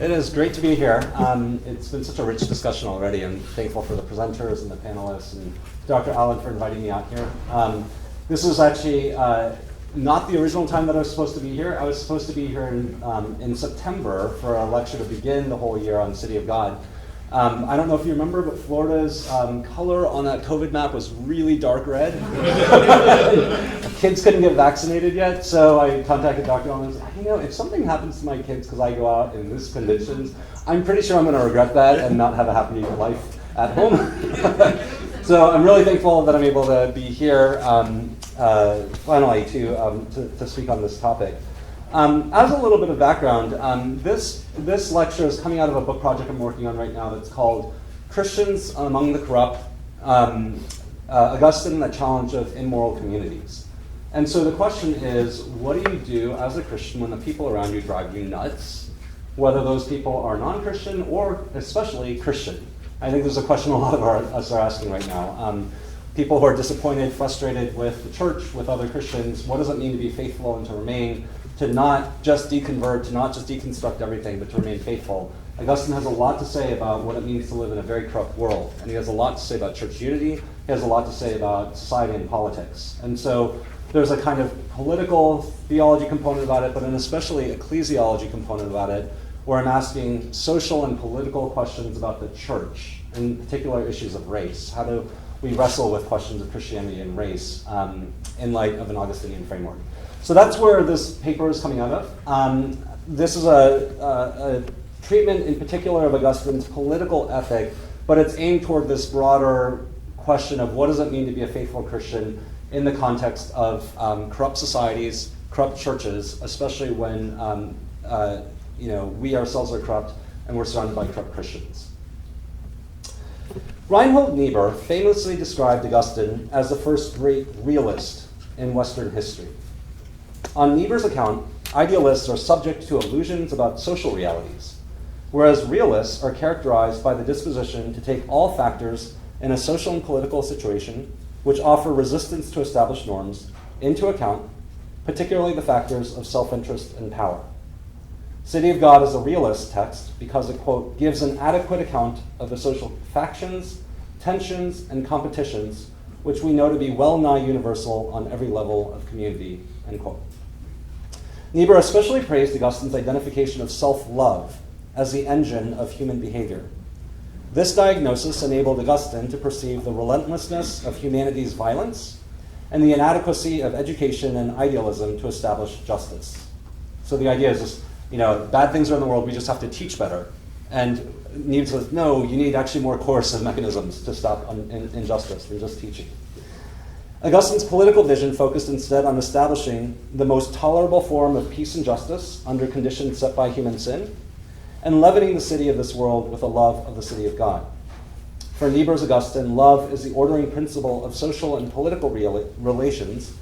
It is great to be here. It's been such a rich discussion already. I'm thankful for the presenters and the panelists and Dr. Allen for inviting me out here. This is actually not the original time that I was supposed to be here. I was supposed to be here in September for a lecture to begin the whole year on City of God. I don't know if you remember, but Florida's color on that COVID map was really dark red. Kids couldn't get vaccinated yet, so I contacted Dr. Allen and said, if something happens to my kids because I go out in these conditions, I'm pretty sure I'm going to regret that and not have a happy life at home. So I'm really thankful that I'm able to be here finally to speak on this topic. As a little bit of background, this lecture is coming out of a book project I'm working on right now that's called Christians Among the Corrupt, Augustine, the Challenge of Immoral Communities. And so the question is, what do you do as a Christian when the people around you drive you nuts, whether those people are non-Christian or especially Christian? I think there's a question a lot of us are asking right now. People who are disappointed, frustrated with the church, with other Christians, what does it mean to be faithful and to remain, to not just deconvert, to not just deconstruct everything, but to remain faithful? Augustine has a lot to say about what it means to live in a very corrupt world. And he has a lot to say about church unity. He has a lot to say about society and politics. And so there's a kind of political theology component about it, but an especially ecclesiology component about it, where I'm asking social and political questions about the church, in particular issues of race. How do we wrestle with questions of Christianity and race in light of an Augustinian framework? So that's where this paper is coming out of. This is a treatment in particular of Augustine's political ethic, but it's aimed toward this broader question of what does it mean to be a faithful Christian in the context of corrupt societies, corrupt churches, especially when we ourselves are corrupt and we're surrounded by corrupt Christians. Reinhold Niebuhr famously described Augustine as the first great realist in Western history. On Niebuhr's account, idealists are subject to illusions about social realities, whereas realists are characterized by the disposition to take all factors in a social and political situation which offer resistance to established norms into account, particularly the factors of self-interest and power. City of God is a realist text because it, quote, gives an adequate account of the social factions, tensions, and competitions which we know to be well-nigh universal on every level of community, end quote. Niebuhr especially praised Augustine's identification of self-love as the engine of human behavior. This diagnosis enabled Augustine to perceive the relentlessness of humanity's violence and the inadequacy of education and idealism to establish justice. So the idea is just, bad things are in the world, we just have to teach better. And Niebuhr says, no, you need actually more coercive mechanisms to stop injustice than just teaching. Augustine's political vision focused instead on establishing the most tolerable form of peace and justice under conditions set by human sin, and leavening the city of this world with a love of the city of God. For Niebuhr's Augustine, love is the ordering principle of social and political relations,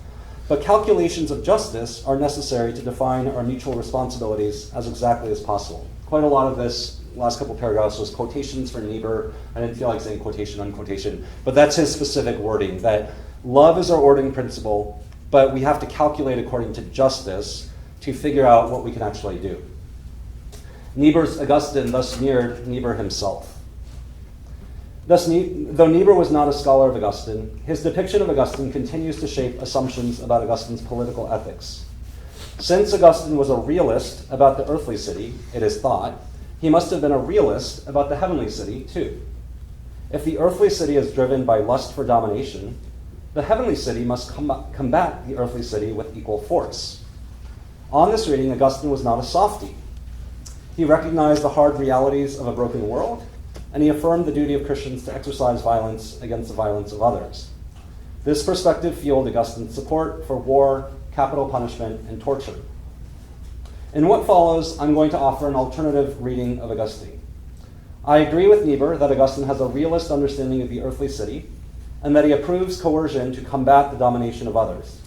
but calculations of justice are necessary to define our mutual responsibilities as exactly as possible. Quite a lot of this last couple paragraphs was quotations from Niebuhr. I didn't feel like saying quotation, unquotation, but that's his specific wording, that love is our ordering principle, but we have to calculate according to justice to figure out what we can actually do. Niebuhr's Augustine thus mirrored Niebuhr himself. Thus, though Niebuhr was not a scholar of Augustine, his depiction of Augustine continues to shape assumptions about Augustine's political ethics. Since Augustine was a realist about the earthly city, it is thought, he must have been a realist about the heavenly city, too. If the earthly city is driven by lust for domination, the heavenly city must combat the earthly city with equal force. On this reading, Augustine was not a softie. He recognized the hard realities of a broken world, and he affirmed the duty of Christians to exercise violence against the violence of others. This perspective fueled Augustine's support for war, capital punishment, and torture. In what follows, I'm going to offer an alternative reading of Augustine. I agree with Niebuhr that Augustine has a realist understanding of the earthly city, and that he approves coercion to combat the domination of others.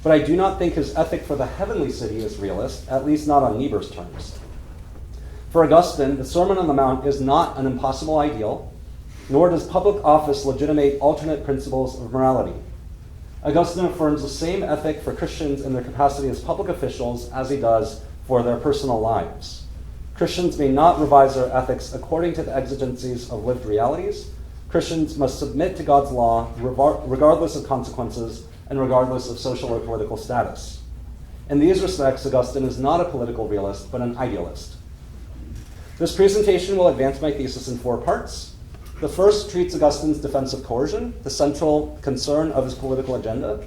But I do not think his ethic for the heavenly city is realist, at least not on Niebuhr's terms. For Augustine, the Sermon on the Mount is not an impossible ideal, nor does public office legitimate alternate principles of morality. Augustine affirms the same ethic for Christians in their capacity as public officials as he does for their personal lives. Christians may not revise their ethics according to the exigencies of lived realities. Christians must submit to God's law regardless of consequences and regardless of social or political status. In these respects, Augustine is not a political realist, but an idealist. This presentation will advance my thesis in 4 parts. The first treats Augustine's defense of coercion, the central concern of his political agenda.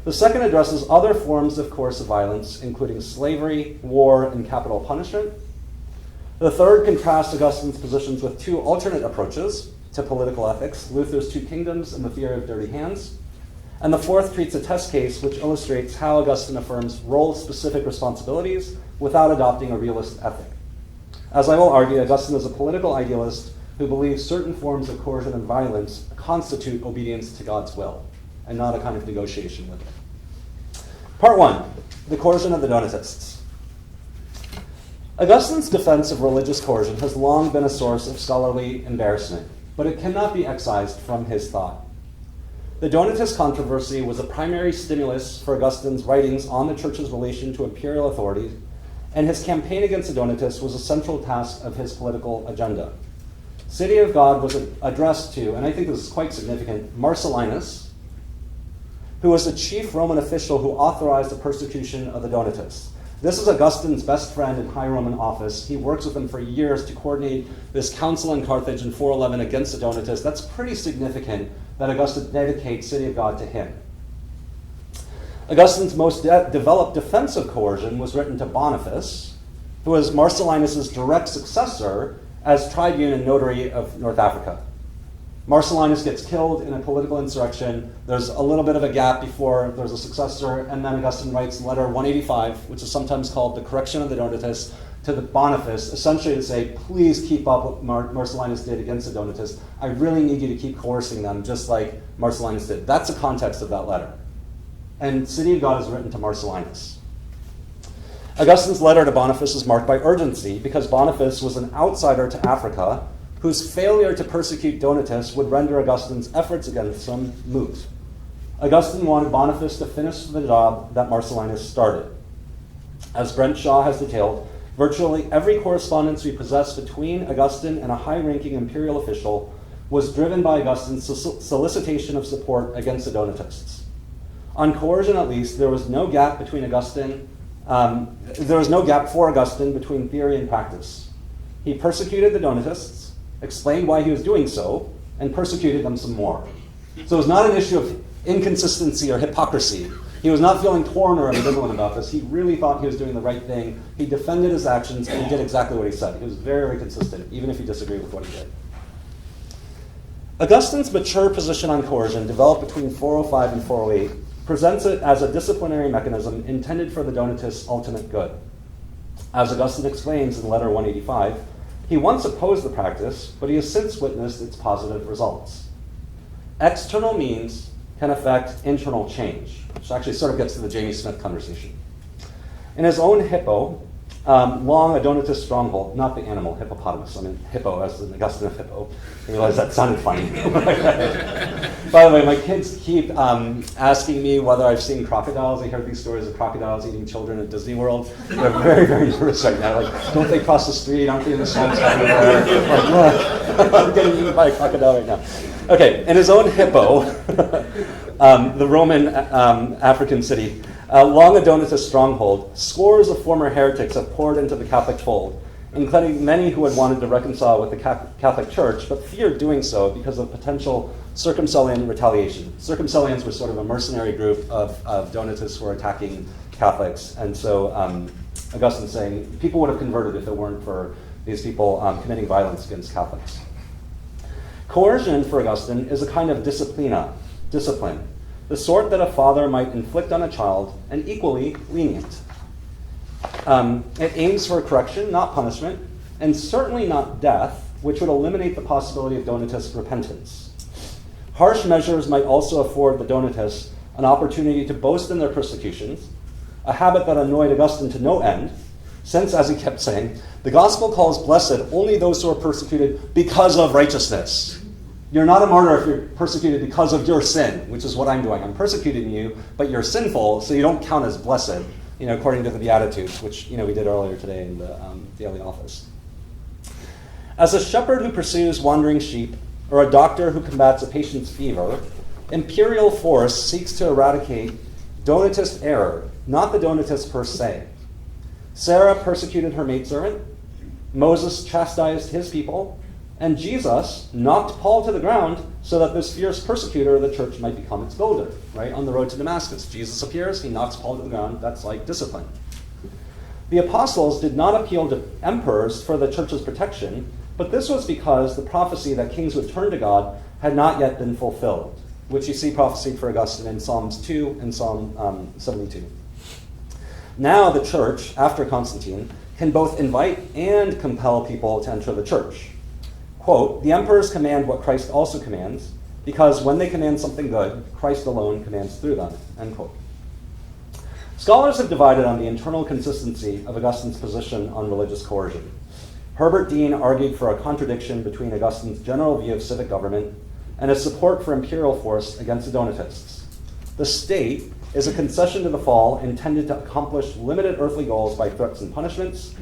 The second addresses other forms of coercive violence, including slavery, war, and capital punishment. The third contrasts Augustine's positions with 2 alternate approaches to political ethics, Luther's 2 kingdoms and the theory of dirty hands. And the fourth treats a test case which illustrates how Augustine affirms role-specific responsibilities without adopting a realist ethic. As I will argue, Augustine is a political idealist who believes certain forms of coercion and violence constitute obedience to God's will, and not a kind of negotiation with it. Part 1, the coercion of the Donatists. Augustine's defense of religious coercion has long been a source of scholarly embarrassment, but it cannot be excised from his thought. The Donatist controversy was a primary stimulus for Augustine's writings on the Church's relation to imperial authority, and his campaign against the Donatists was a central task of his political agenda. City of God was addressed to, and I think this is quite significant, Marcellinus, who was the chief Roman official who authorized the persecution of the Donatists. This is Augustine's best friend in high Roman office. He works with him for years to coordinate this council in Carthage in 411 against the Donatists. That's pretty significant that Augustine dedicates City of God to him. Augustine's most developed defense of coercion was written to Boniface, who was Marcellinus' direct successor as tribune and notary of North Africa. Marcellinus gets killed in a political insurrection. There's a little bit of a gap before there's a successor, and then Augustine writes letter 185, which is sometimes called the Correction of the Donatists, to the Boniface, essentially to say, please keep up what Marcellinus did against the Donatists. I really need you to keep coercing them, just like Marcellinus did. That's the context of that letter. And City of God is written to Marcellinus. Augustine's letter to Boniface is marked by urgency because Boniface was an outsider to Africa whose failure to persecute Donatists would render Augustine's efforts against them moot. Augustine wanted Boniface to finish the job that Marcellinus started. As Brent Shaw has detailed, virtually every correspondence we possess between Augustine and a high-ranking imperial official was driven by Augustine's solicitation of support against the Donatists. On coercion, at least, there was no gap for Augustine between theory and practice. He persecuted the Donatists, explained why he was doing so, and persecuted them some more. So it was not an issue of inconsistency or hypocrisy. He was not feeling torn or ambivalent about this. He really thought he was doing the right thing. He defended his actions, and he did exactly what he said. He was very, very consistent, even if he disagreed with what he did. Augustine's mature position on coercion, developed between 405 and 408, presents it as a disciplinary mechanism intended for the Donatists' ultimate good. As Augustine explains in letter 185, he once opposed the practice, but he has since witnessed its positive results. External means can affect internal change, which actually sort of gets to the Jamie Smith conversation. In his own Hippo, long a Donatist stronghold, not the animal, hippopotamus, I mean Hippo as in Augustine of Hippo. I realized that sounded funny. By the way, my kids keep asking me whether I've seen crocodiles. I heard these stories of crocodiles eating children at Disney World. They're very, very nervous right now. Like, don't they cross the street? Aren't they in the swamps everywhere? Like, look, I'm getting eaten by a crocodile right now. Okay, in his own Hippo, the Roman African city, long a Donatist stronghold, scores of former heretics have poured into the Catholic fold, including many who had wanted to reconcile with the Catholic Church, but feared doing so because of potential Circumcellian retaliation. Circumcellians were sort of a mercenary group of Donatists who were attacking Catholics, and so Augustine's saying people would have converted if it weren't for these people committing violence against Catholics. Coercion, for Augustine, is a kind of discipline, the sort that a father might inflict on a child, and equally lenient. It aims for correction, not punishment, and certainly not death, which would eliminate the possibility of Donatist repentance. Harsh measures might also afford the Donatists an opportunity to boast in their persecutions, a habit that annoyed Augustine to no end, since, as he kept saying, the gospel calls blessed only those who are persecuted because of righteousness. You're not a martyr if you're persecuted because of your sin, which is what I'm doing. I'm persecuting you, but you're sinful, so you don't count as blessed. according to the Beatitudes, which we did earlier today in the daily office. As a shepherd who pursues wandering sheep, or a doctor who combats a patient's fever, imperial force seeks to eradicate Donatist error, not the Donatists per se. Sarah persecuted her maidservant, Moses chastised his people, and Jesus knocked Paul to the ground so that this fierce persecutor of the church might become its builder, right? On the road to Damascus, Jesus appears, he knocks Paul to the ground. That's like discipline. The apostles did not appeal to emperors for the church's protection, but this was because the prophecy that kings would turn to God had not yet been fulfilled, which you see prophesied for Augustine in Psalms 2 and Psalm 72. Now the church, after Constantine, can both invite and compel people to enter the church. Quote, the emperors command what Christ also commands, because when they command something good, Christ alone commands through them, end quote. Scholars have divided on the internal consistency of Augustine's position on religious coercion. Herbert Dean argued for a contradiction between Augustine's general view of civic government and his support for imperial force against the Donatists. The state is a concession to the fall intended to accomplish limited earthly goals by threats and punishments.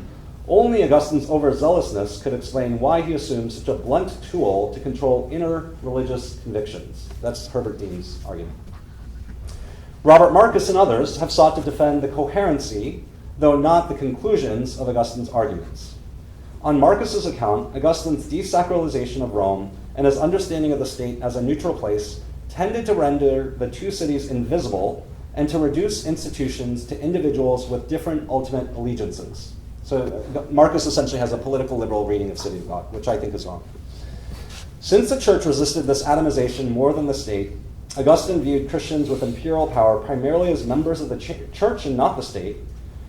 Only Augustine's overzealousness could explain why he assumed such a blunt tool to control inner religious convictions. That's Herbert Dean's argument. Robert Marcus and others have sought to defend the coherency, though not the conclusions, of Augustine's arguments. On Marcus's account, Augustine's desacralization of Rome and his understanding of the state as a neutral place tended to render the two cities invisible and to reduce institutions to individuals with different ultimate allegiances. So Marcus essentially has a political liberal reading of City of God, which I think is wrong. Since the church resisted this atomization more than the state, Augustine viewed Christians with imperial power primarily as members of the church and not the state,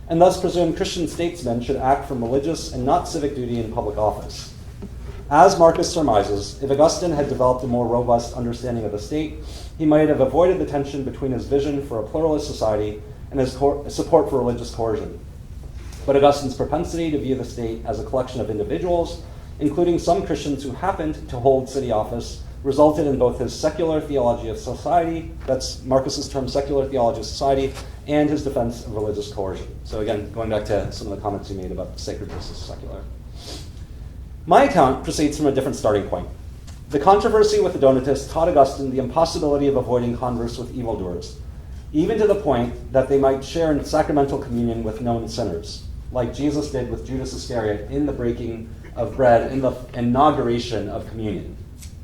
and thus presumed Christian statesmen should act from religious and not civic duty in public office. As Marcus surmises, if Augustine had developed a more robust understanding of the state, he might have avoided the tension between his vision for a pluralist society and his support for religious coercion. But Augustine's propensity to view the state as a collection of individuals, including some Christians who happened to hold city office, resulted in both his secular theology of society, that's Marcus's term, secular theology of society, and his defense of religious coercion. So again, going back to some of the comments you made about sacred versus secular. My account proceeds from a different starting point. The controversy with the Donatists taught Augustine the impossibility of avoiding converse with evildoers, even to the point that they might share in sacramental communion with known sinners, like Jesus did with Judas Iscariot in the breaking of bread, in the inauguration of communion.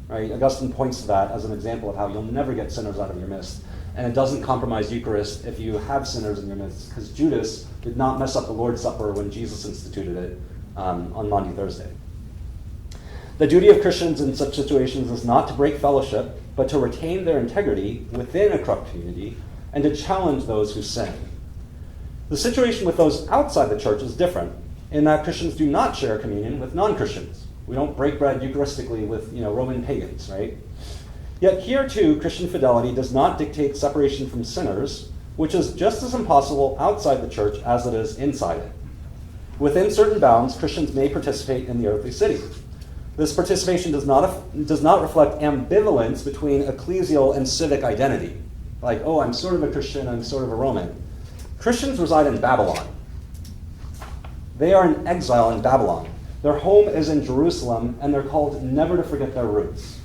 Right? Augustine points to that as an example of how you'll never get sinners out of your midst, and it doesn't compromise Eucharist if you have sinners in your midst, because Judas did not mess up the Lord's Supper when Jesus instituted it on Maundy Thursday. The duty of Christians in such situations is not to break fellowship, but to retain their integrity within a corrupt community and to challenge those who sin. The situation with those outside the church is different, in that Christians do not share communion with non-Christians. We don't break bread Eucharistically with Roman pagans, right? Yet here too, Christian fidelity does not dictate separation from sinners, which is just as impossible outside the church as it is inside it. Within certain bounds, Christians may participate in the earthly city. This participation does not reflect ambivalence between ecclesial and civic identity. Like, oh, I'm sort of a Christian, I'm sort of a Roman. Christians reside in Babylon. They are in exile in Babylon. Their home is in Jerusalem, and they're called never to forget their roots.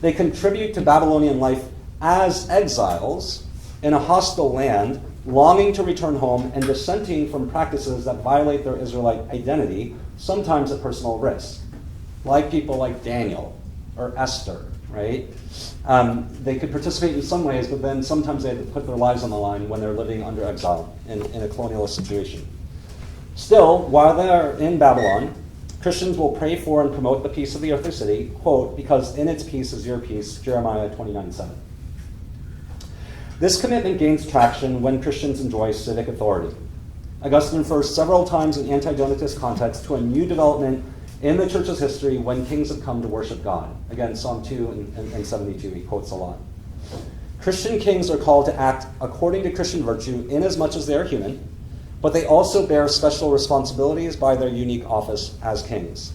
They contribute to Babylonian life as exiles in a hostile land, longing to return home and dissenting from practices that violate their Israelite identity, sometimes at personal risk. Like people like Daniel or Esther, right? They could participate in some ways, but then sometimes they had to put their lives on the line when they're living under exile in a colonialist situation. Still, while they're in Babylon, Christians will pray for and promote the peace of the earthly city, quote, because in its peace is your peace, Jeremiah 29:7. This commitment gains traction when Christians enjoy civic authority. Augustine refers several times in anti-Donatist context to a new development in the church's history when kings have come to worship God. Again, Psalm 2 and 72, he quotes a lot. Christian kings are called to act according to Christian virtue inasmuch as they are human, but they also bear special responsibilities by their unique office as kings.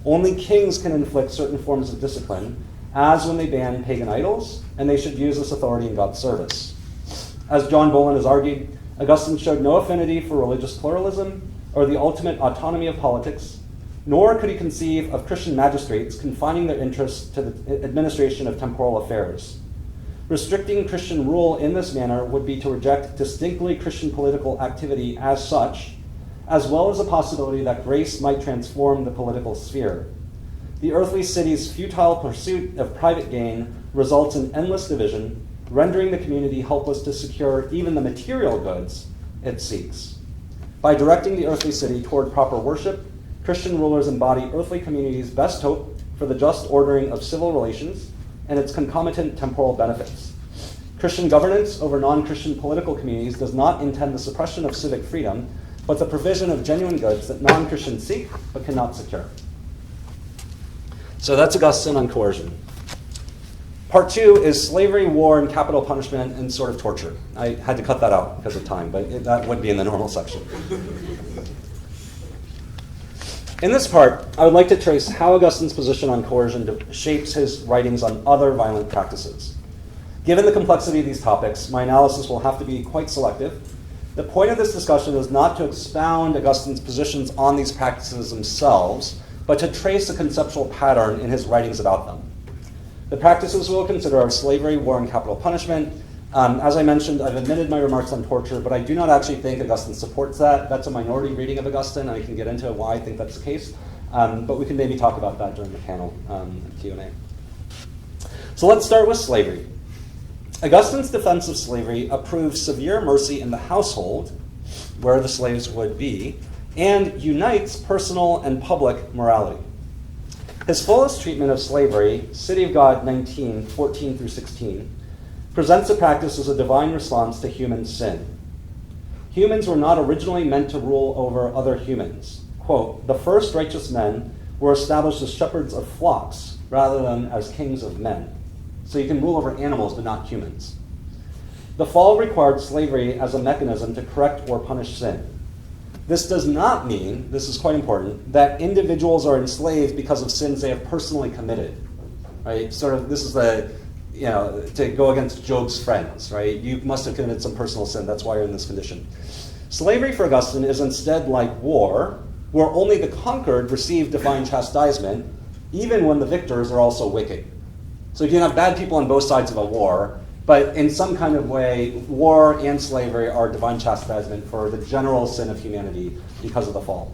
Only kings can inflict certain forms of discipline, as when they ban pagan idols, and they should use this authority in God's service. As John Bolin has argued, Augustine showed no affinity for religious pluralism or the ultimate autonomy of politics, nor could he conceive of Christian magistrates confining their interests to the administration of temporal affairs. Restricting Christian rule in this manner would be to reject distinctly Christian political activity as such, as well as the possibility that grace might transform the political sphere. The earthly city's futile pursuit of private gain results in endless division, rendering the community helpless to secure even the material goods it seeks. By directing the earthly city toward proper worship, Christian rulers embody earthly communities' best hope for the just ordering of civil relations and its concomitant temporal benefits. Christian governance over non-Christian political communities does not intend the suppression of civic freedom, but the provision of genuine goods that non-Christians seek but cannot secure. So that's Augustine on coercion. Part 2 is slavery, war, and capital punishment, and sort of torture. I had to cut that out because of time, but that would be in the normal section. In this part, I would like to trace how Augustine's position on coercion shapes his writings on other violent practices. Given the complexity of these topics, my analysis will have to be quite selective. The point of this discussion is not to expound Augustine's positions on these practices themselves, but to trace a conceptual pattern in his writings about them. The practices we'll consider are slavery, war, and capital punishment. As I mentioned, I've omitted my remarks on torture, but I do not actually think Augustine supports that. That's a minority reading of Augustine, and I can get into why I think that's the case. But we can maybe talk about that during the panel Q&A. So let's start with slavery. Augustine's defense of slavery approves severe mercy in the household, where the slaves would be, and unites personal and public morality. His fullest treatment of slavery, City of God 19, 14 through 16, presents the practice as a divine response to human sin. Humans were not originally meant to rule over other humans. Quote, the first righteous men were established as shepherds of flocks rather than as kings of men. So you can rule over animals, but not humans. The fall required slavery as a mechanism to correct or punish sin. This does not mean, this is quite important, that individuals are enslaved because of sins they have personally committed. Right? Sort of, this is to go against Job's friends, right? You must have committed some personal sin, that's why you're in this condition. Slavery for Augustine is instead like war, where only the conquered receive divine chastisement, even when the victors are also wicked. So you can have bad people on both sides of a war, but in some kind of way, war and slavery are divine chastisement for the general sin of humanity because of the fall.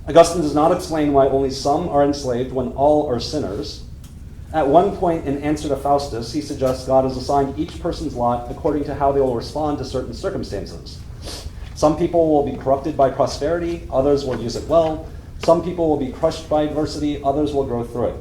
Augustine does not explain why only some are enslaved when all are sinners. At one point in answer to Faustus, he suggests God has assigned each person's lot according to how they will respond to certain circumstances. Some people will be corrupted by prosperity, others will use it well. Some people will be crushed by adversity, others will grow through it.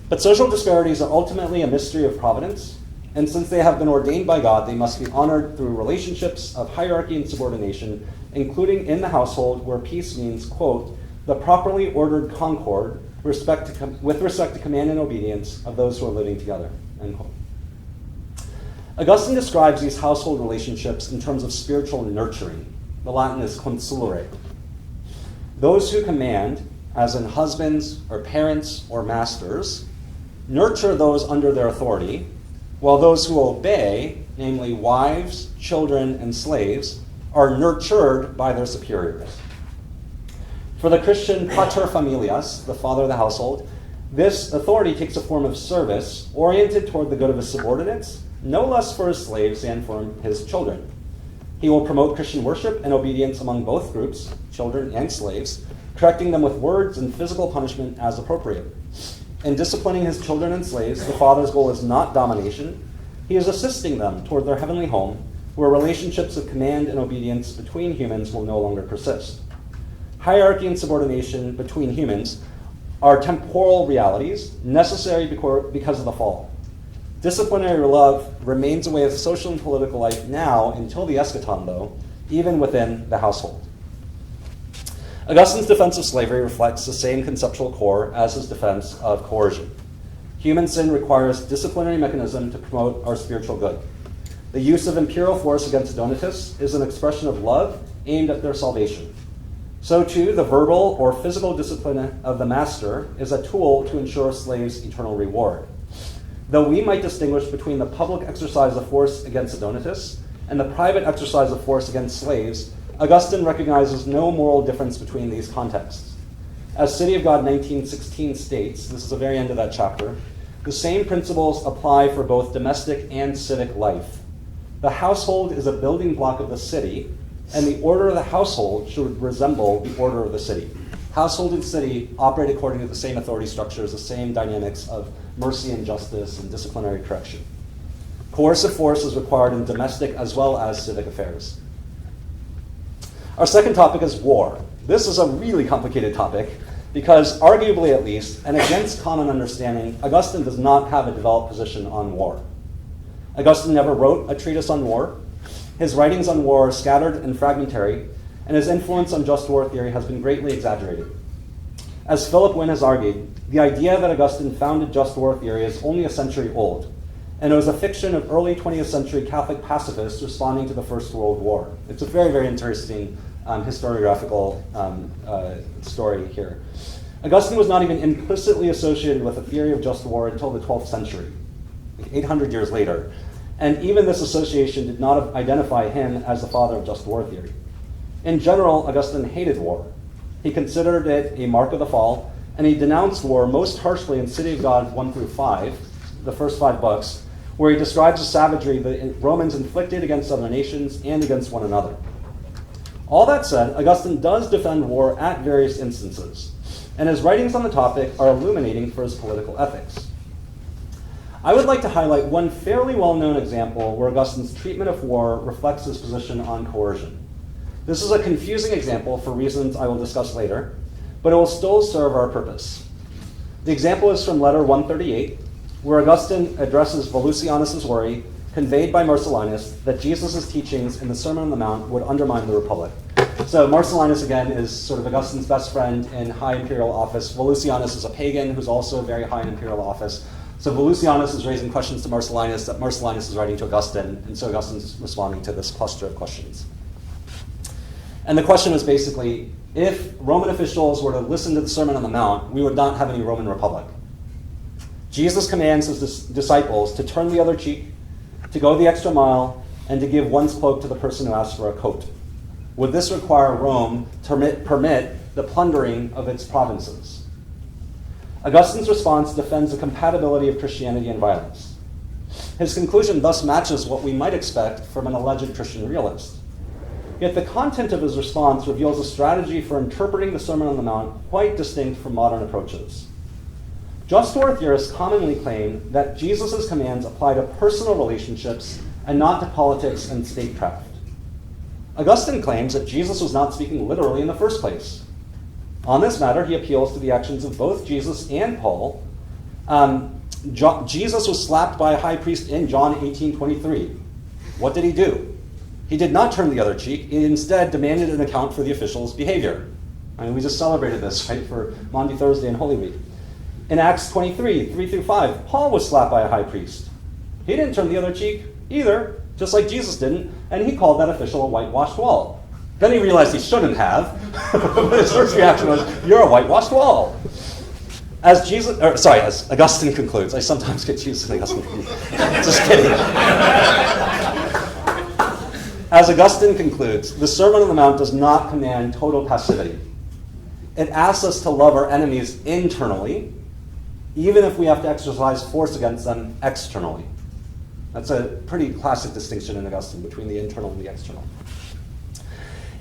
But social disparities are ultimately a mystery of providence, and since they have been ordained by God, they must be honored through relationships of hierarchy and subordination, including in the household, where peace means, quote, the properly ordered concord with respect to command and obedience of those who are living together, end quote. Augustine describes these household relationships in terms of spiritual nurturing. The Latin is consulere. Those who command, as in husbands or parents or masters, nurture those under their authority, while those who obey, namely wives, children, and slaves, are nurtured by their superiors. For the Christian pater familias, the father of the household, this authority takes a form of service oriented toward the good of his subordinates, no less for his slaves than for his children. He will promote Christian worship and obedience among both groups, children and slaves, correcting them with words and physical punishment as appropriate. In disciplining his children and slaves, the father's goal is not domination. He is assisting them toward their heavenly home, where relationships of command and obedience between humans will no longer persist. Hierarchy and subordination between humans are temporal realities necessary because of the fall. Disciplinary love remains a way of social and political life now until the eschaton, though, even within the household. Augustine's defense of slavery reflects the same conceptual core as his defense of coercion. Human sin requires disciplinary mechanism to promote our spiritual good. The use of imperial force against Donatists is an expression of love aimed at their salvation. So too, the verbal or physical discipline of the master is a tool to ensure a slave's eternal reward. Though we might distinguish between the public exercise of force against the Donatists and the private exercise of force against slaves, Augustine recognizes no moral difference between these contexts. As City of God 1916 states, this is the very end of that chapter, the same principles apply for both domestic and civic life. The household is a building block of the city, and the order of the household should resemble the order of the city. Household and city operate according to the same authority structures, the same dynamics of mercy and justice and disciplinary correction. Coercive force is required in domestic as well as civic affairs. Our second topic is war. This is a really complicated topic because, arguably at least, and against common understanding, Augustine does not have a developed position on war. Augustine never wrote a treatise on war. His writings on war are scattered and fragmentary, and his influence on just war theory has been greatly exaggerated. As Philip Wynne has argued, the idea that Augustine founded just war theory is only a century old, and it was a fiction of early 20th century Catholic pacifists responding to the First World War. It's a very, very interesting historiographical story here. Augustine was not even implicitly associated with the theory of just war until the 12th century, 800 years later. And even this association did not identify him as the father of just war theory. In general, Augustine hated war. He considered it a mark of the fall, and he denounced war most harshly in City of God 1 through 5, the first 5 books, where he describes the savagery the Romans inflicted against other nations and against one another. All that said, Augustine does defend war at various instances, and his writings on the topic are illuminating for his political ethics. I would like to highlight one fairly well-known example where Augustine's treatment of war reflects his position on coercion. This is a confusing example for reasons I will discuss later, but it will still serve our purpose. The example is from letter 138, where Augustine addresses Volusianus' worry, conveyed by Marcellinus, that Jesus' teachings in the Sermon on the Mount would undermine the Republic. So Marcellinus, again, is sort of Augustine's best friend in high imperial office. Volusianus is a pagan who's also very high in imperial office. So Volusianus is raising questions to Marcellinus that Marcellinus is writing to Augustine, and so Augustine's responding to this cluster of questions. And the question was basically, if Roman officials were to listen to the Sermon on the Mount, we would not have any Roman Republic. Jesus commands his disciples to turn the other cheek, to go the extra mile, and to give one's cloak to the person who asks for a coat. Would this require Rome to permit the plundering of its provinces? Augustine's response defends the compatibility of Christianity and violence. His conclusion thus matches what we might expect from an alleged Christian realist. Yet the content of his response reveals a strategy for interpreting the Sermon on the Mount quite distinct from modern approaches. Just war theorists commonly claim that Jesus' commands apply to personal relationships and not to politics and statecraft. Augustine claims that Jesus was not speaking literally in the first place. On this matter, he appeals to the actions of both Jesus and Paul. Jesus was slapped by a high priest in John 18:23. What did he do? He did not turn the other cheek. He instead demanded an account for the official's behavior. I mean, we just celebrated this, right, for Maundy Thursday and Holy Week. In Acts 23, 3 through 5, Paul was slapped by a high priest. He didn't turn the other cheek either, just like Jesus didn't, and he called that official a whitewashed wall. Then he realized he shouldn't have, but his first reaction was, "You're a whitewashed wall." As Augustine concludes. I sometimes get used to Augustine. Just kidding. As Augustine concludes, the Sermon on the Mount does not command total passivity. It asks us to love our enemies internally, even if we have to exercise force against them externally. That's a pretty classic distinction in Augustine between the internal and the external.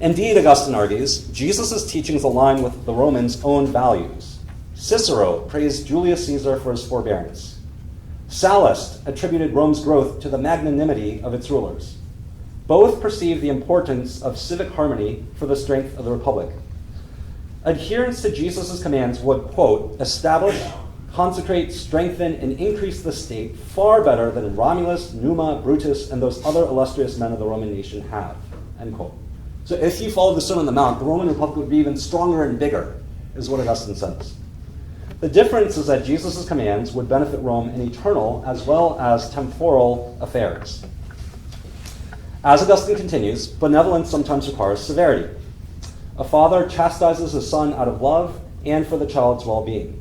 Indeed, Augustine argues, Jesus' teachings align with the Romans' own values. Cicero praised Julius Caesar for his forbearance. Sallust attributed Rome's growth to the magnanimity of its rulers. Both perceived the importance of civic harmony for the strength of the Republic. Adherence to Jesus' commands would, quote, establish, consecrate, strengthen, and increase the state far better than Romulus, Numa, Brutus, and those other illustrious men of the Roman nation have, end quote. So if you followed the Sermon on the Mount, the Roman Republic would be even stronger and bigger, is what Augustine says. The difference is that Jesus' commands would benefit Rome in eternal as well as temporal affairs. As Augustine continues, benevolence sometimes requires severity. A father chastises his son out of love and for the child's well-being.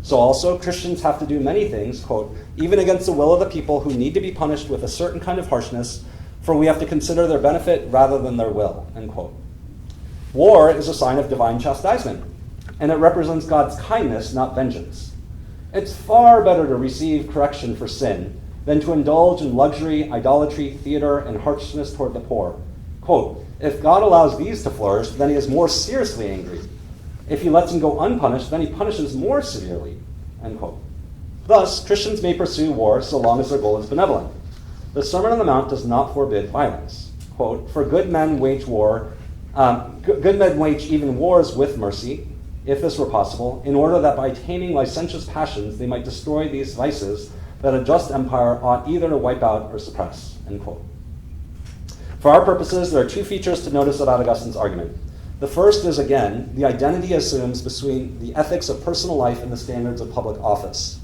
So also, Christians have to do many things, quote, even against the will of the people who need to be punished with a certain kind of harshness for we have to consider their benefit rather than their will, end quote. War is a sign of divine chastisement, and it represents God's kindness, not vengeance. It's far better to receive correction for sin than to indulge in luxury, idolatry, theater, and harshness toward the poor. Quote, if God allows these to flourish, then he is more seriously angry. If he lets them go unpunished, then he punishes more severely, end quote. Thus, Christians may pursue war so long as their goal is benevolent. The Sermon on the Mount does not forbid violence. Quote, for good men wage war, good men wage even wars with mercy, if this were possible, in order that by taming licentious passions they might destroy these vices that a just empire ought either to wipe out or suppress, end quote. For our purposes, there are two features to notice about Augustine's argument. The first is, again, the identity assumes between the ethics of personal life and the standards of public office.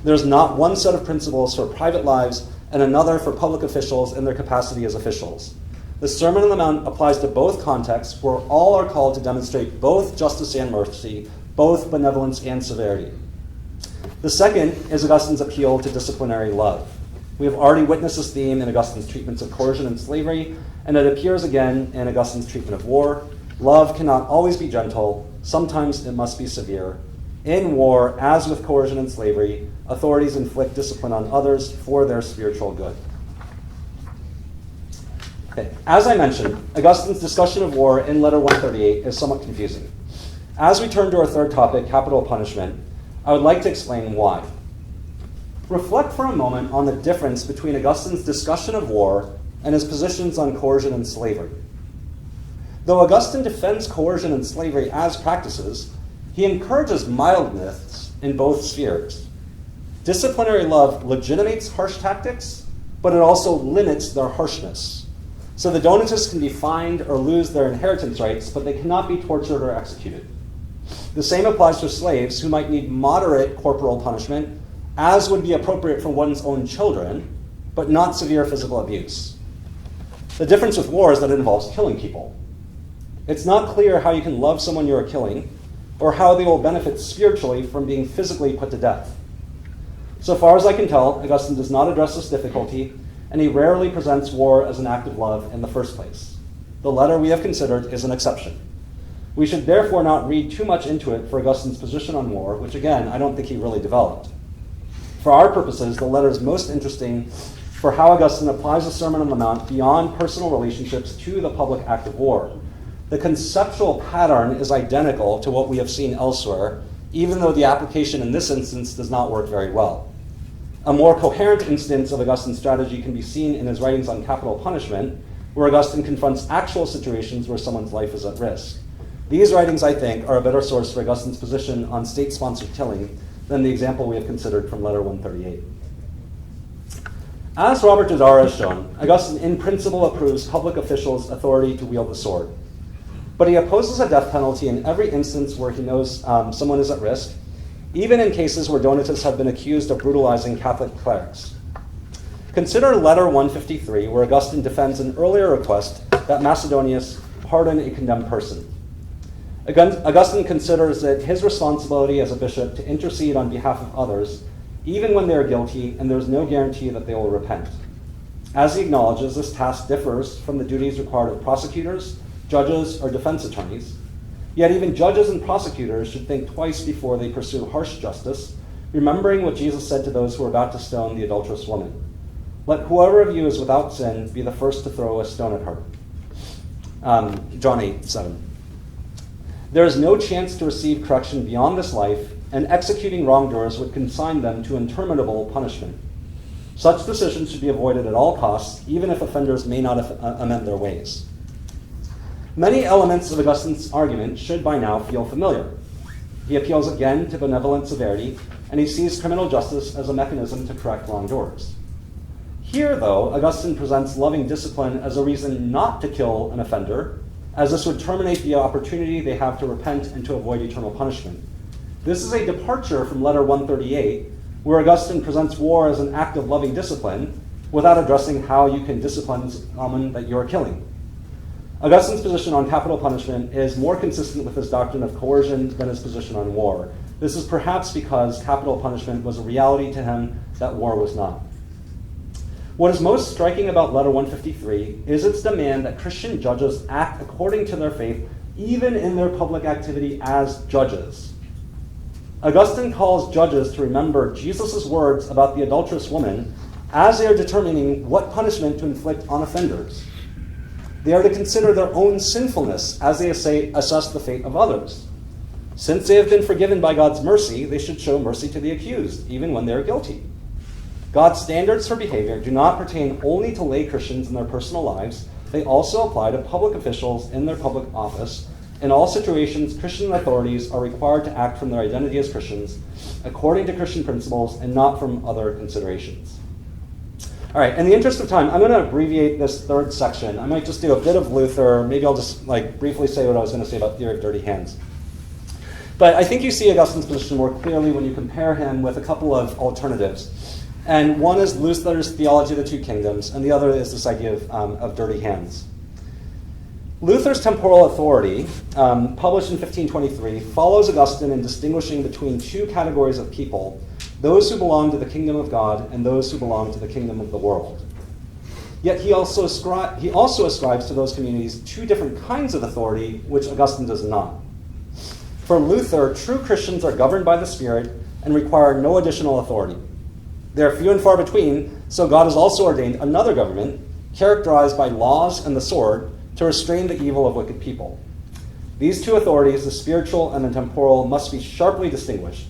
There's not one set of principles for private lives and another for public officials in their capacity as officials. The Sermon on the Mount applies to both contexts, where all are called to demonstrate both justice and mercy, both benevolence and severity. The second is Augustine's appeal to disciplinary love. We have already witnessed this theme in Augustine's treatments of coercion and slavery, and it appears again in Augustine's treatment of war. Love cannot always be gentle. Sometimes it must be severe. In war, as with coercion and slavery, authorities inflict discipline on others for their spiritual good. Okay. As I mentioned, Augustine's discussion of war in Letter 138 is somewhat confusing. As we turn to our third topic, capital punishment, I would like to explain why. Reflect for a moment on the difference between Augustine's discussion of war and his positions on coercion and slavery. Though Augustine defends coercion and slavery as practices, he encourages mildness in both spheres. Disciplinary love legitimates harsh tactics, but it also limits their harshness. So the Donatists can be fined or lose their inheritance rights, but they cannot be tortured or executed. The same applies to slaves who might need moderate corporal punishment, as would be appropriate for one's own children, but not severe physical abuse. The difference with war is that it involves killing people. It's not clear how you can love someone you are killing, or how they will benefit spiritually from being physically put to death. So far as I can tell, Augustine does not address this difficulty, and he rarely presents war as an act of love in the first place. The letter we have considered is an exception. We should therefore not read too much into it for Augustine's position on war, which again, I don't think he really developed. For our purposes, the letter is most interesting for how Augustine applies the Sermon on the Mount beyond personal relationships to the public act of war. The conceptual pattern is identical to what we have seen elsewhere, even though the application in this instance does not work very well. A more coherent instance of Augustine's strategy can be seen in his writings on capital punishment, where Augustine confronts actual situations where someone's life is at risk. These writings, I think, are a better source for Augustine's position on state-sponsored killing than the example we have considered from Letter 138. As Robert Dodaro has shown, Augustine in principle approves public officials' authority to wield the sword. But he opposes a death penalty in every instance where he knows someone is at risk, even in cases where Donatists have been accused of brutalizing Catholic clerics. Consider Letter 153, where Augustine defends an earlier request that Macedonius pardon a condemned person. Augustine considers it his responsibility as a bishop to intercede on behalf of others, even when they are guilty and there is no guarantee that they will repent. As he acknowledges, this task differs from the duties required of prosecutors, judges, or defense attorneys. Yet even judges and prosecutors should think twice before they pursue harsh justice, remembering what Jesus said to those who were about to stone the adulterous woman. Let whoever of you is without sin be the first to throw a stone at her. John 8:7. There is no chance to receive correction beyond this life, and executing wrongdoers would consign them to interminable punishment. Such decisions should be avoided at all costs, even if offenders may not amend their ways. Many elements of Augustine's argument should by now feel familiar. He appeals again to benevolent severity, and he sees criminal justice as a mechanism to correct wrongdoers. Here, though, Augustine presents loving discipline as a reason not to kill an offender, as this would terminate the opportunity they have to repent and to avoid eternal punishment. This is a departure from Letter 138, where Augustine presents war as an act of loving discipline, without addressing how you can discipline someone that you are killing. Augustine's position on capital punishment is more consistent with his doctrine of coercion than his position on war. This is perhaps because capital punishment was a reality to him that war was not. What is most striking about letter 153 is its demand that Christian judges act according to their faith, even in their public activity as judges. Augustine calls judges to remember Jesus' words about the adulterous woman as they are determining what punishment to inflict on offenders. They are to consider their own sinfulness as they assess the fate of others. Since they have been forgiven by God's mercy, they should show mercy to the accused, even when they are guilty. God's standards for behavior do not pertain only to lay Christians in their personal lives. They also apply to public officials in their public office. In all situations, Christian authorities are required to act from their identity as Christians, according to Christian principles, and not from other considerations. All right, in the interest of time, I'm going to abbreviate this third section. I might just do a bit of Luther. Maybe I'll just briefly say what I was going to say about theory of dirty hands. But I think you see Augustine's position more clearly when you compare him with a couple of alternatives. And one is Luther's theology of the two kingdoms, and the other is this idea of dirty hands. Luther's temporal authority, published in 1523, follows Augustine in distinguishing between two categories of people: those who belong to the kingdom of God and those who belong to the kingdom of the world. Yet he also ascribes to those communities two different kinds of authority, which Augustine does not. For Luther, true Christians are governed by the Spirit and require no additional authority. They are few and far between, so God has also ordained another government, characterized by laws and the sword, to restrain the evil of wicked people. These two authorities, the spiritual and the temporal, must be sharply distinguished.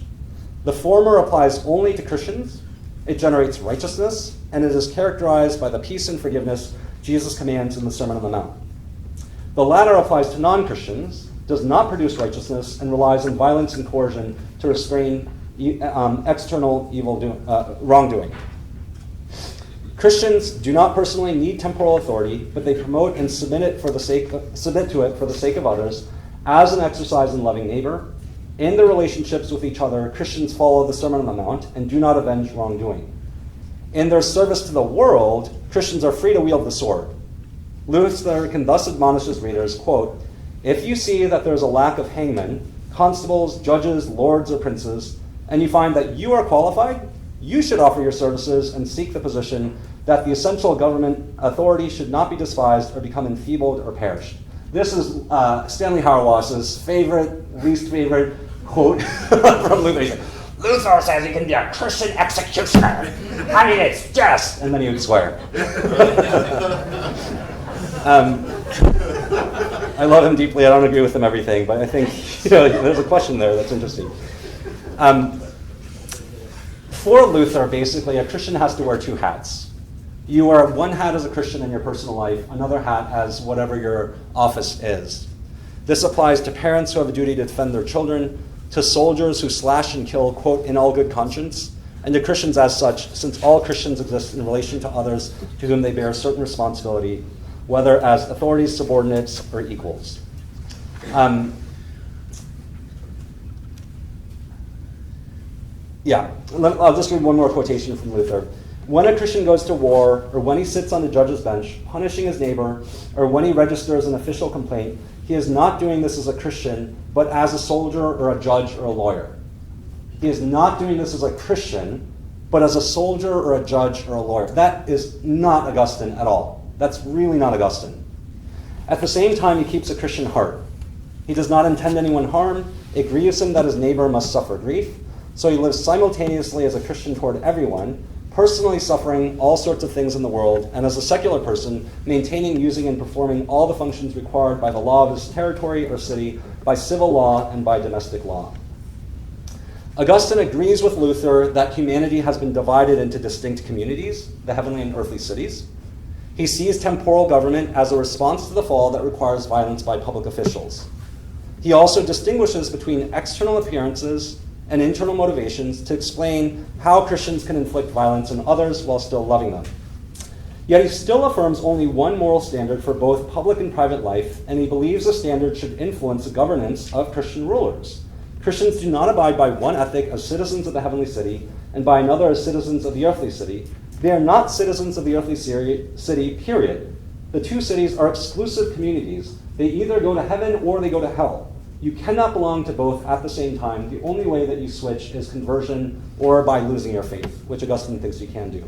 The former applies only to Christians, it generates righteousness, and it is characterized by the peace and forgiveness Jesus commands in the Sermon on the Mount. The latter applies to non-Christians, does not produce righteousness, and relies on violence and coercion to restrain external wrongdoing. Christians do not personally need temporal authority, but they promote and submit to it for the sake of others, as an exercise in loving neighbor. In their relationships with each other, Christians follow the Sermon on the Mount and do not avenge wrongdoing. In their service to the world, Christians are free to wield the sword. Luther can thus admonish his readers, quote, "If you see that there is a lack of hangmen, constables, judges, lords, or princes, and you find that you are qualified, you should offer your services and seek the position that the essential government authority should not be despised or become enfeebled or perish." This is Stanley Hauerwas's least favorite quote from Luther. He said, "Luther says he can be a Christian executioner. I mean, it's just," and then he would swear. I love him deeply. I don't agree with him everything, but I think there's a question there that's interesting. For Luther, basically, a Christian has to wear two hats. You wear one hat as a Christian in your personal life, another hat as whatever your office is. This applies to parents who have a duty to defend their children, to soldiers who slash and kill, quote, "in all good conscience," and to Christians as such, since all Christians exist in relation to others to whom they bear a certain responsibility, whether as authorities, subordinates, or equals. I'll just read one more quotation from Luther. "When a Christian goes to war, or when he sits on the judge's bench, punishing his neighbor, or when he registers an official complaint, he is not doing this as a Christian, but as a soldier or a judge or a lawyer." He is not doing this as a Christian, but as a soldier or a judge or a lawyer. That is not Augustine at all. That's really not Augustine. At the same time, he keeps a Christian heart. He does not intend anyone harm. It grieves him that his neighbor must suffer grief. So he lives simultaneously as a Christian toward everyone, personally suffering all sorts of things in the world, and as a secular person, maintaining, using, and performing all the functions required by the law of his territory or city, by civil law, and by domestic law. Augustine agrees with Luther that humanity has been divided into distinct communities, the heavenly and earthly cities. He sees temporal government as a response to the fall that requires violence by public officials. He also distinguishes between external appearances and internal motivations to explain how Christians can inflict violence on others while still loving them. Yet he still affirms only one moral standard for both public and private life, and he believes the standard should influence the governance of Christian rulers. Christians do not abide by one ethic as citizens of the heavenly city and by another as citizens of the earthly city. They are not citizens of the earthly city, period. The two cities are exclusive communities. They either go to heaven or they go to hell. You cannot belong to both at the same time. The only way that you switch is conversion or by losing your faith, which Augustine thinks you can do.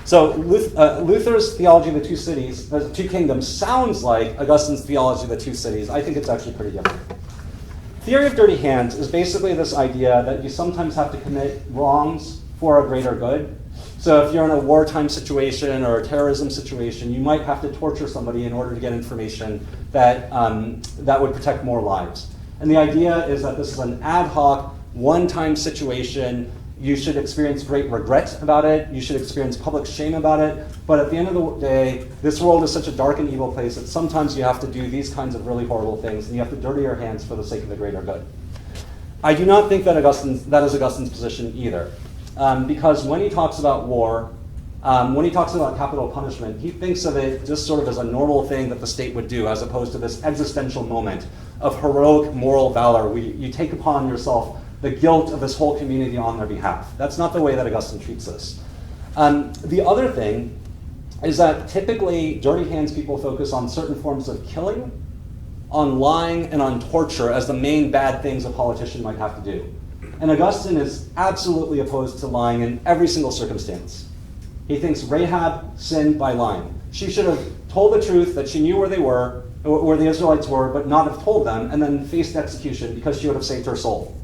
So Luther's theology of the two cities, the two kingdoms, sounds like Augustine's theology of the two cities. I think it's actually pretty different. Theory of dirty hands is basically this idea that you sometimes have to commit wrongs for a greater good. So if you're in a wartime situation or a terrorism situation, you might have to torture somebody in order to get information that, that would protect more lives. And the idea is that this is an ad hoc, one-time situation. You should experience great regret about it. You should experience public shame about it. But at the end of the day, this world is such a dark and evil place that sometimes you have to do these kinds of really horrible things, and you have to dirty your hands for the sake of the greater good. I do not think that that is Augustine's position either. Because when he talks about war, when he talks about capital punishment, he thinks of it just sort of as a normal thing that the state would do, as opposed to this existential moment of heroic moral valor where you take upon yourself the guilt of this whole community on their behalf. That's not the way that Augustine treats this. The other thing is that typically dirty hands people focus on certain forms of killing, on lying, and on torture as the main bad things a politician might have to do. And Augustine is absolutely opposed to lying in every single circumstance. He thinks Rahab sinned by lying. She should have told the truth that she knew where they were, where the Israelites were, but not have told them, and then faced execution because she would have saved her soul.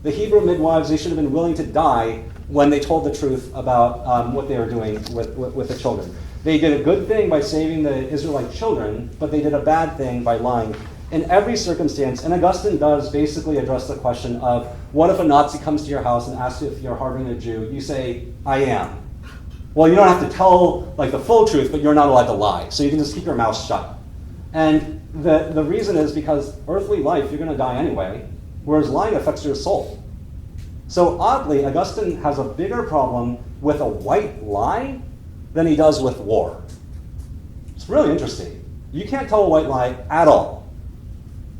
The Hebrew midwives, they should have been willing to die when they told the truth about what they were doing with the children. They did a good thing by saving the Israelite children, but they did a bad thing by lying in every circumstance. And Augustine does basically address the question of, what if a Nazi comes to your house and asks you if you're harboring a Jew? You say, I am. Well, you don't have to tell the full truth, but you're not allowed to lie. So you can just keep your mouth shut. And the reason is because earthly life, you're going to die anyway, whereas lying affects your soul. So oddly, Augustine has a bigger problem with a white lie than he does with war. It's really interesting. You can't tell a white lie at all.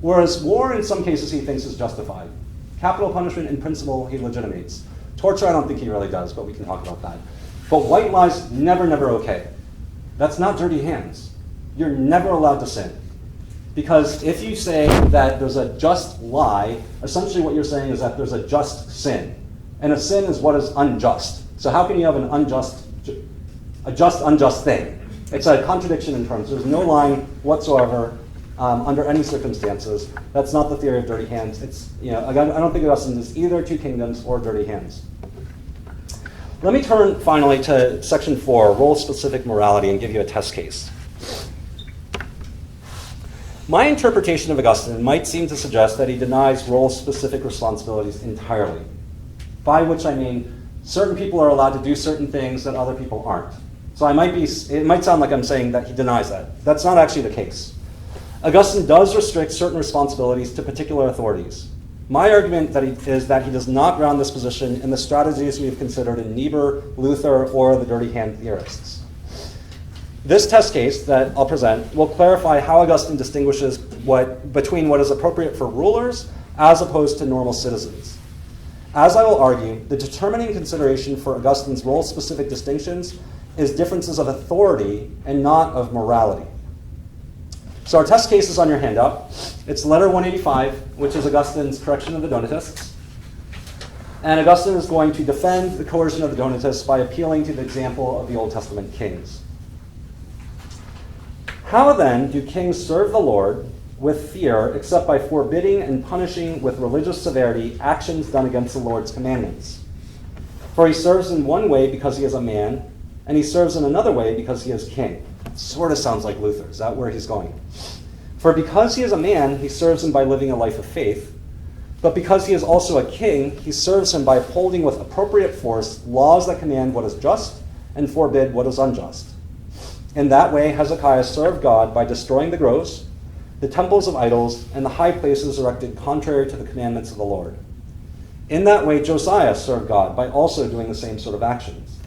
Whereas war, in some cases, he thinks is justified. Capital punishment, in principle, he legitimates. Torture, I don't think he really does, but we can talk about that. But white lies, never, never okay. That's not dirty hands. You're never allowed to sin. Because if you say that there's a just lie, essentially what you're saying is that there's a just sin. And a sin is what is unjust. So how can you have a just unjust thing? It's a contradiction in terms. There's no lying whatsoever under any circumstances. That's not the theory of dirty hands. I don't think Augustine is either two kingdoms or dirty hands. Let me turn finally to section 4, role-specific morality, and give you a test case. My interpretation of Augustine might seem to suggest that he denies role-specific responsibilities entirely, by which I mean certain people are allowed to do certain things that other people aren't. So it might sound like I'm saying that he denies that. That's not actually the case. Augustine does restrict certain responsibilities to particular authorities. My argument is that he does not ground this position in the strategies we have considered in Niebuhr, Luther, or the dirty hand theorists. This test case that I'll present will clarify how Augustine distinguishes between what is appropriate for rulers as opposed to normal citizens. As I will argue, the determining consideration for Augustine's role-specific distinctions is differences of authority and not of morality. So our test case is on your handout. It's letter 185, which is Augustine's correction of the Donatists. And Augustine is going to defend the coercion of the Donatists by appealing to the example of the Old Testament kings. How then do kings serve the Lord with fear except by forbidding and punishing with religious severity actions done against the Lord's commandments? For he serves in one way because he is a man, and he serves in another way because he is king. Sort of sounds like Luther. Is that where he's going? For because he is a man, he serves him by living a life of faith. But because he is also a king, he serves him by upholding with appropriate force laws that command what is just and forbid what is unjust. In that way, Hezekiah served God by destroying the groves, the temples of idols, and the high places erected contrary to the commandments of the Lord. In that way, Josiah served God by also doing the same sort of actions.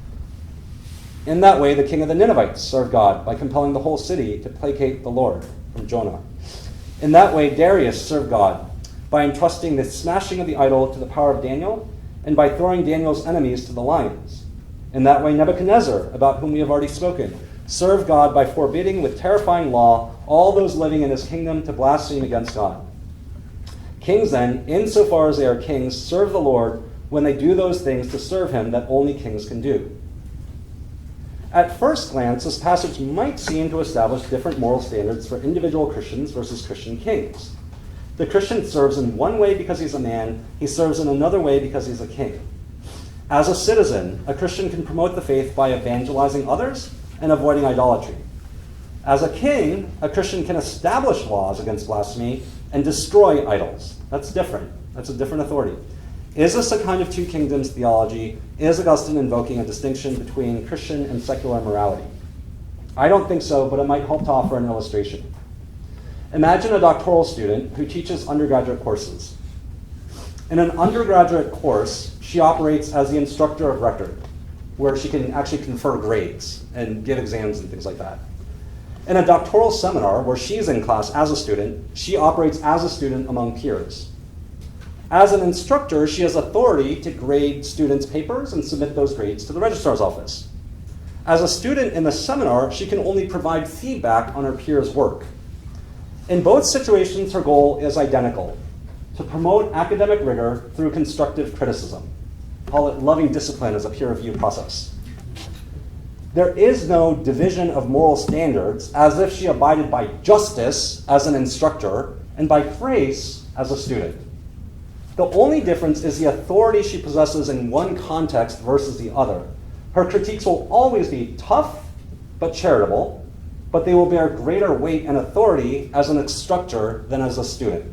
In that way, the king of the Ninevites served God by compelling the whole city to placate the Lord, from Jonah. In that way, Darius served God by entrusting the smashing of the idol to the power of Daniel and by throwing Daniel's enemies to the lions. In that way, Nebuchadnezzar, about whom we have already spoken, served God by forbidding with terrifying law all those living in his kingdom to blaspheme against God. Kings then, insofar as they are kings, serve the Lord when they do those things to serve him that only kings can do. At first glance, this passage might seem to establish different moral standards for individual Christians versus Christian kings. The Christian serves in one way because he's a man, he serves in another way because he's a king. As a citizen, a Christian can promote the faith by evangelizing others and avoiding idolatry. As a king, a Christian can establish laws against blasphemy and destroy idols. That's different. That's a different authority. Is this a kind of two kingdoms theology? Is Augustine invoking a distinction between Christian and secular morality? I don't think so, but it might help to offer an illustration. Imagine a doctoral student who teaches undergraduate courses. In an undergraduate course, she operates as the instructor of record, where she can actually confer grades and give exams and things like that. In a doctoral seminar, where she's in class as a student, she operates as a student among peers. As an instructor, she has authority to grade students' papers and submit those grades to the registrar's office. As a student in the seminar, she can only provide feedback on her peers' work. In both situations, her goal is identical: to promote academic rigor through constructive criticism. Call it loving discipline as a peer review process. There is no division of moral standards as if she abided by justice as an instructor and by grace as a student. The only difference is the authority she possesses in one context versus the other. Her critiques will always be tough but charitable, but they will bear greater weight and authority as an instructor than as a student.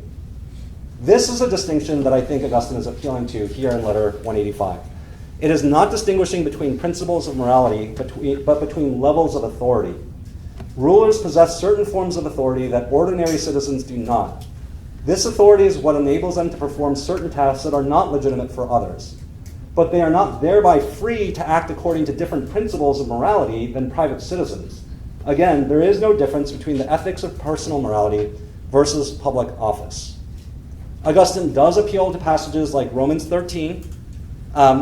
This is a distinction that I think Augustine is appealing to here in letter 185. It is not distinguishing between principles of morality, but between levels of authority. Rulers possess certain forms of authority that ordinary citizens do not. This authority is what enables them to perform certain tasks that are not legitimate for others. But they are not thereby free to act according to different principles of morality than private citizens. Again, there is no difference between the ethics of personal morality versus public office. Augustine does appeal to passages like Romans 13,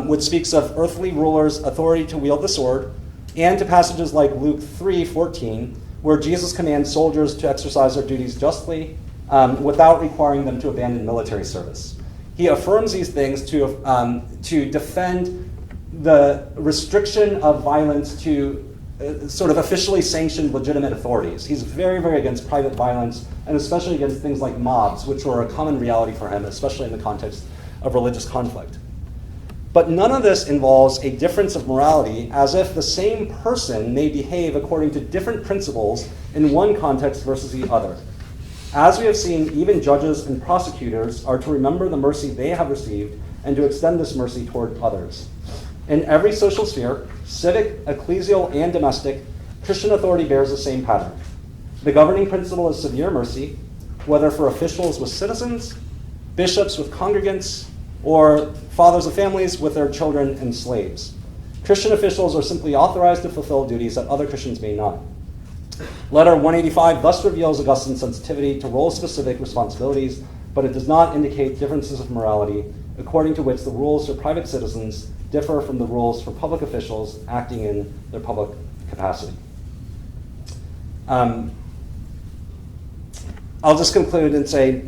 which speaks of earthly rulers' authority to wield the sword, and to passages like Luke 3:14, where Jesus commands soldiers to exercise their duties justly without requiring them to abandon military service. He affirms these things to defend the restriction of violence to sort of officially sanctioned legitimate authorities. He's very, very against private violence, and especially against things like mobs, which were a common reality for him, especially in the context of religious conflict. But none of this involves a difference of morality, as if the same person may behave according to different principles in one context versus the other. As we have seen, even judges and prosecutors are to remember the mercy they have received and to extend this mercy toward others. In every social sphere, civic, ecclesial, and domestic, Christian authority bears the same pattern. The governing principle is severe mercy, whether for officials with citizens, bishops with congregants, or fathers of families with their children and slaves. Christian officials are simply authorized to fulfill duties that other Christians may not. Letter 185 thus reveals Augustine's sensitivity to role-specific responsibilities, but it does not indicate differences of morality, according to which the rules for private citizens differ from the rules for public officials acting in their public capacity. I'll just conclude and say,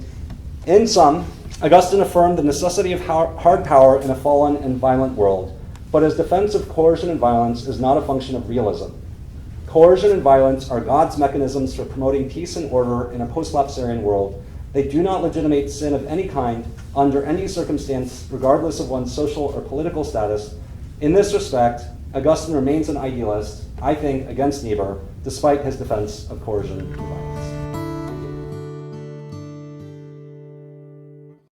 in sum, Augustine affirmed the necessity of hard power in a fallen and violent world, but his defense of coercion and violence is not a function of realism. Coercion and violence are God's mechanisms for promoting peace and order in a post-lapsarian world. They do not legitimate sin of any kind, under any circumstance, regardless of one's social or political status. In this respect, Augustine remains an idealist, I think, against Niebuhr, despite his defense of coercion and violence.